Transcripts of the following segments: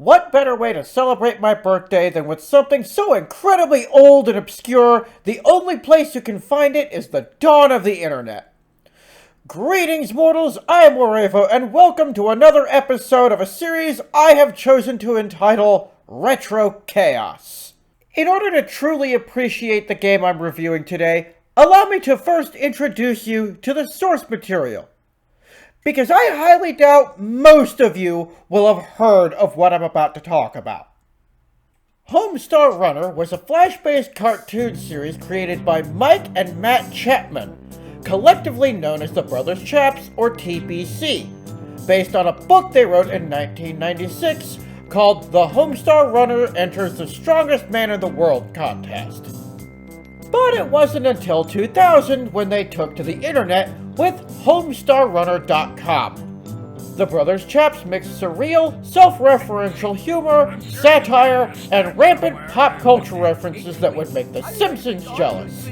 what better way to celebrate my birthday than with something so incredibly old and obscure, the only place you can find it is the dawn of the internet. Greetings, mortals, I am Warevo, and welcome to another episode of a series I have chosen to entitle Retro Chaos. In order to truly appreciate the game I'm reviewing today, allow me to first introduce you to the source material, because I highly doubt most of you will have heard of what I'm about to talk about. Homestar Runner was a Flash-based cartoon series created by Mike and Matt Chapman, collectively known as the Brothers Chaps, or TBC, based on a book they wrote in 1996 called The Homestar Runner Enters the Strongest Man in the World contest. But it wasn't until 2000 when they took to the internet with HomestarRunner.com. The Brothers Chaps mixed surreal, self-referential humor, satire, and rampant pop culture references that would make The Simpsons jealous.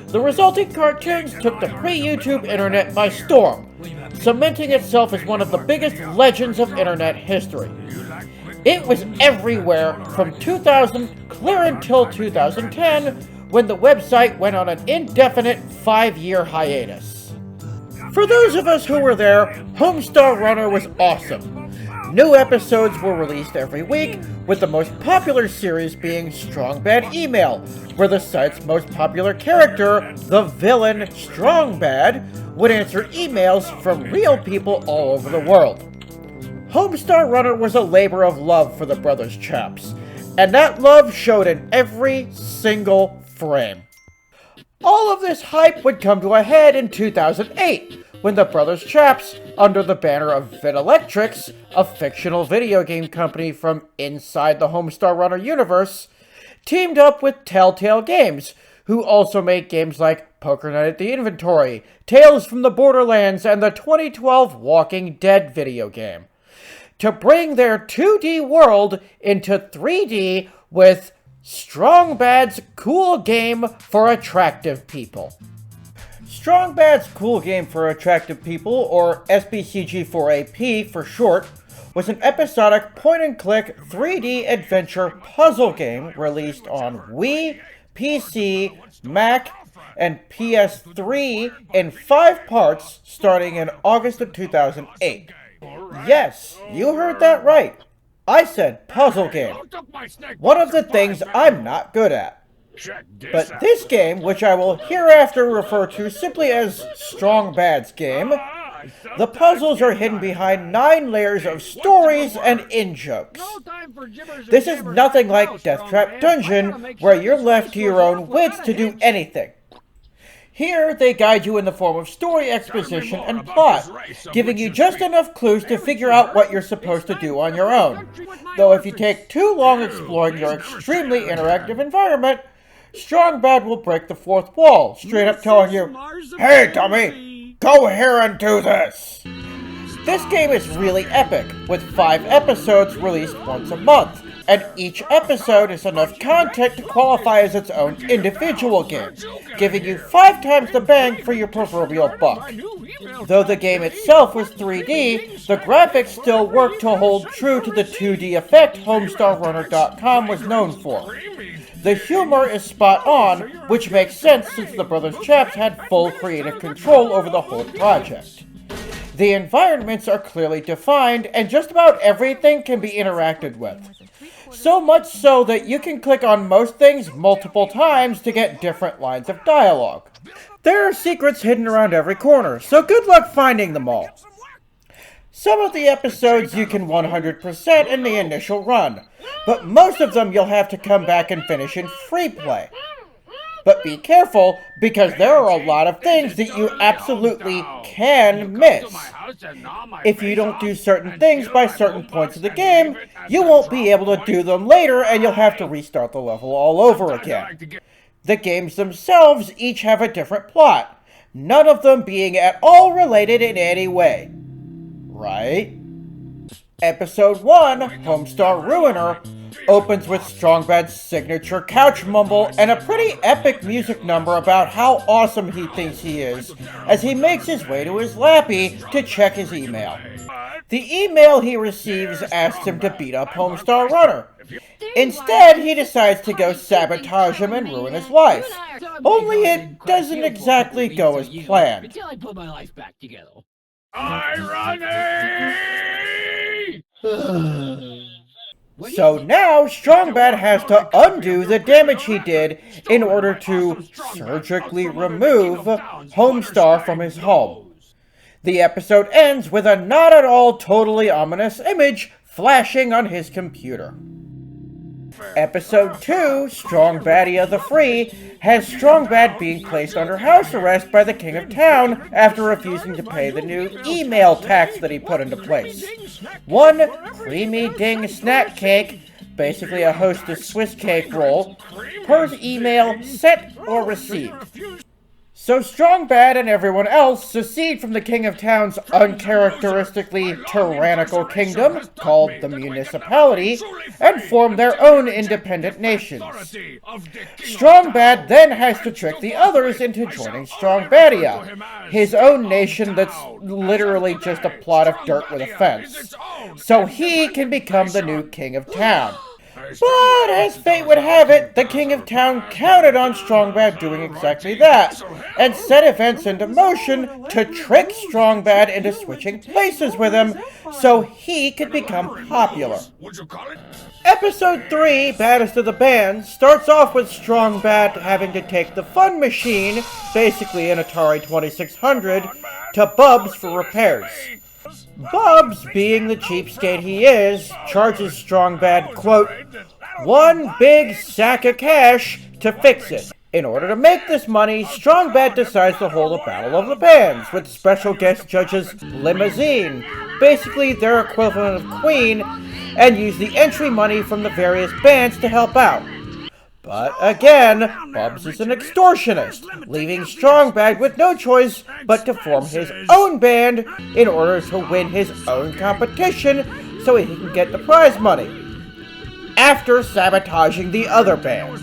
The resulting cartoons took the pre-YouTube internet by storm, cementing itself as one of the biggest legends of internet history. It was everywhere from 2000 clear until 2010, when the website went on an indefinite 5-year hiatus. For those of us who were there, Homestar Runner was awesome. New episodes were released every week, with the most popular series being Strong Bad Email, where the site's most popular character, the villain Strong Bad, would answer emails from real people all over the world. Homestar Runner was a labor of love for the Brothers Chaps, and that love showed in every single frame. All of this hype would come to a head in 2008, when the Brothers Chaps, under the banner of Vidalectrix, a fictional video game company from inside the Homestar Runner universe, teamed up with Telltale Games, who also made games like Poker Night at the Inventory, Tales from the Borderlands, and the 2012 Walking Dead video game, to bring their 2D world into 3D with Strong Bad's Cool Game for Attractive People. Strong Bad's Cool Game for Attractive People, or SBCG4AP for short, was an episodic point-and-click 3D adventure puzzle game released on Wii, PC, Mac, and PS3 in 5 parts starting in August of 2008. Yes, you heard that right. I said puzzle game. One of the things I'm not good at. But this game, which I will hereafter refer to simply as Strong Bad's game, the puzzles are hidden behind 9 layers of stories and in-jokes. This is nothing like Death Trap Dungeon, where you're left to your own wits to do anything. Here, they guide you in the form of story exposition and plot, giving you just enough clues to figure out what you're supposed to do on your own. Though if you take too long exploring your extremely interactive environment, Strong Bad will break the fourth wall, straight up telling you, "Hey, dummy, go here and do this!" This game is really epic, with 5 episodes released once a month, and each episode is enough content to qualify as its own individual game, giving you 5 times the bang for your proverbial buck. Though the game itself was 3D, the graphics still worked to hold true to the 2D effect HomestarRunner.com was known for. The humor is spot on, which makes sense since the Brothers Chaps had full creative control over the whole project. The environments are clearly defined, and just about everything can be interacted with. So much so that you can click on most things multiple times to get different lines of dialogue. There are secrets hidden around every corner, so good luck finding them all. Some of the episodes you can 100% in the initial run, but most of them you'll have to come back and finish in free play. But be careful, because there are a lot of things that you absolutely can miss. If you don't do certain things by certain points of the game, you won't be able to do them later and you'll have to restart the level all over again. The games themselves each have a different plot, none of them being at all related in any way. Right? Episode 1, Homestar Ruiner, opens with Strong Bad's signature couch mumble and a pretty epic music number about how awesome he thinks he is as he makes his way to his lappy to check his email. The email he receives asks him to beat up Homestar Runner. Instead, he decides to go sabotage him and ruin his life. Only it doesn't exactly go as planned. Until I put my life back together. Irony! So now, Strong Bad has to undo the damage he did in order to surgically remove Homestar from his home. The episode ends with a not at all totally ominous image flashing on his computer. Episode 2, Strong Baddie of the Free, has Strong Bad being placed under house arrest by the King of Town after refusing to pay the new email tax that he put into place. One creamy ding snack cake, basically a Hostess Swiss cake roll, per email sent or received. So Strong Bad and everyone else secede from the King of Town's uncharacteristically tyrannical kingdom, called the Municipality, and form their own independent nations. Strong Bad then has to trick the others into joining Strong Baddia, his own nation that's literally just a plot of dirt with a fence, so he can become the new King of Town. But as fate would have it, the King of Town counted on Strong Bad doing exactly that, and set events into motion to trick Strong Bad into switching places with him so he could become popular. Episode 3, Baddest of the Band, starts off with Strong Bad having to take the Fun Machine, basically an Atari 2600, to Bubs for repairs. Bubs, being the cheapskate he is, charges Strong Bad, quote, one big sack of cash to fix it. In order to make this money, Strong Bad decides to hold a battle of the bands with special guest judges Limousine, basically their equivalent of Queen, and use the entry money from the various bands to help out. But again, Bubs is an extortionist, leaving Strong Bad with no choice but to form his own band in order to win his own competition so he can get the prize money, after sabotaging the other bands.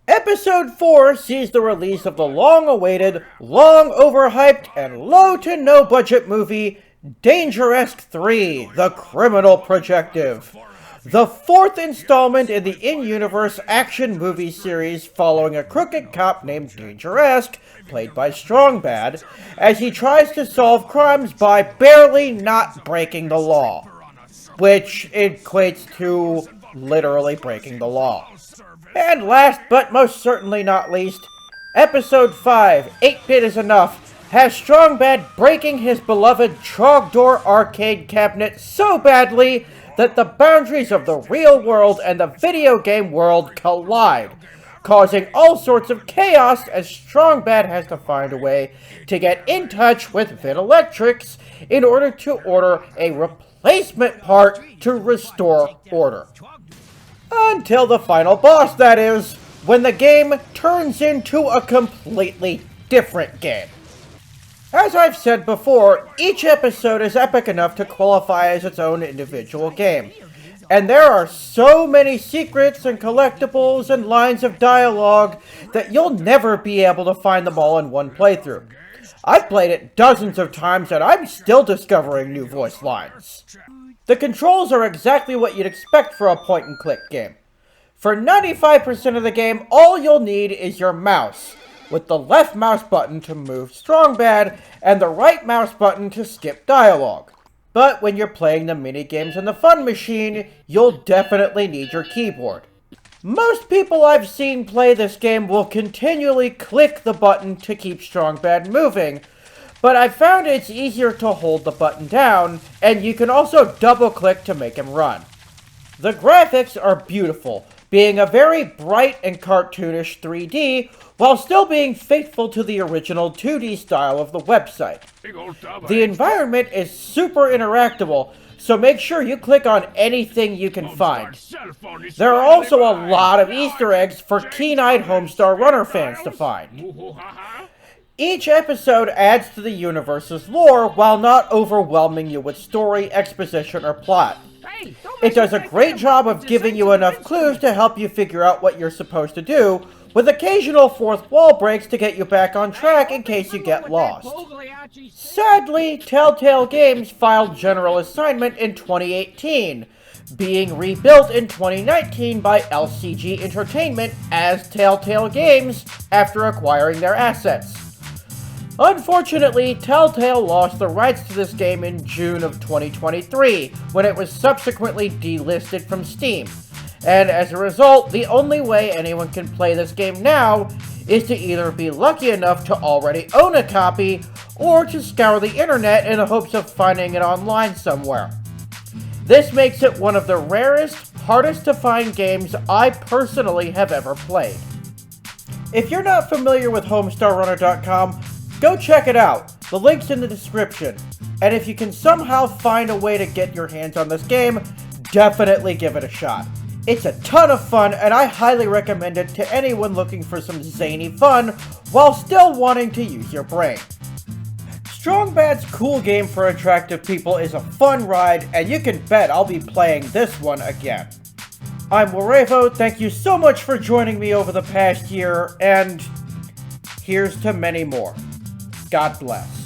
Episode 4 sees the release of the long-awaited, long-overhyped, and low-to-no-budget movie Dangeresque 3, The Criminal Projective. The fourth installment in the in-universe action movie series following a crooked cop named Dangeresque, played by Strong Bad, as he tries to solve crimes by barely not breaking the law, which equates to literally breaking the law. And last but most certainly not least, Episode 5, 8-Bit is Enough, has Strong Bad breaking his beloved Trogdor arcade cabinet so badly that the boundaries of the real world and the video game world collide, causing all sorts of chaos as Strong Bad has to find a way to get in touch with Vinelectrics in order to order a replacement part to restore order. Until the final boss, that is, when the game turns into a completely different game. As I've said before, each episode is epic enough to qualify as its own individual game. And there are so many secrets and collectibles and lines of dialogue that you'll never be able to find them all in one playthrough. I've played it dozens of times and I'm still discovering new voice lines. The controls are exactly what you'd expect for a point-and-click game. For 95% of the game, all you'll need is your mouse, with the left mouse button to move Strong Bad, and the right mouse button to skip dialogue. But when you're playing the minigames in the Fun Machine, you'll definitely need your keyboard. Most people I've seen play this game will continually click the button to keep Strong Bad moving, but I've found it's easier to hold the button down, and you can also double-click to make him run. The graphics are beautiful, being a very bright and cartoonish 3D, while still being faithful to the original 2D style of the website. The environment is super interactable, so make sure you click on anything you can find. There are also a lot of Easter eggs for keen-eyed Homestar Runner fans to find. Each episode adds to the universe's lore while not overwhelming you with story, exposition, or plot. It does a great job of giving you enough clues to help you figure out what you're supposed to do, with occasional fourth wall breaks to get you back on track in case you get lost. Sadly, Telltale Games filed General Assignment in 2018, being rebuilt in 2019 by LCG Entertainment as Telltale Games after acquiring their assets. Unfortunately, Telltale lost the rights to this game in June of 2023, when it was subsequently delisted from Steam. And as a result, the only way anyone can play this game now is to either be lucky enough to already own a copy, or to scour the internet in the hopes of finding it online somewhere. This makes it one of the rarest, hardest to find games I personally have ever played. If you're not familiar with HomestarRunner.com, go check it out. The link's in the description. And if you can somehow find a way to get your hands on this game, definitely give it a shot. It's a ton of fun, and I highly recommend it to anyone looking for some zany fun while still wanting to use your brain. Strong Bad's cool game for attractive people is a fun ride, and you can bet I'll be playing this one again. I'm Warevo, thank you so much for joining me over the past year, and here's to many more. God bless.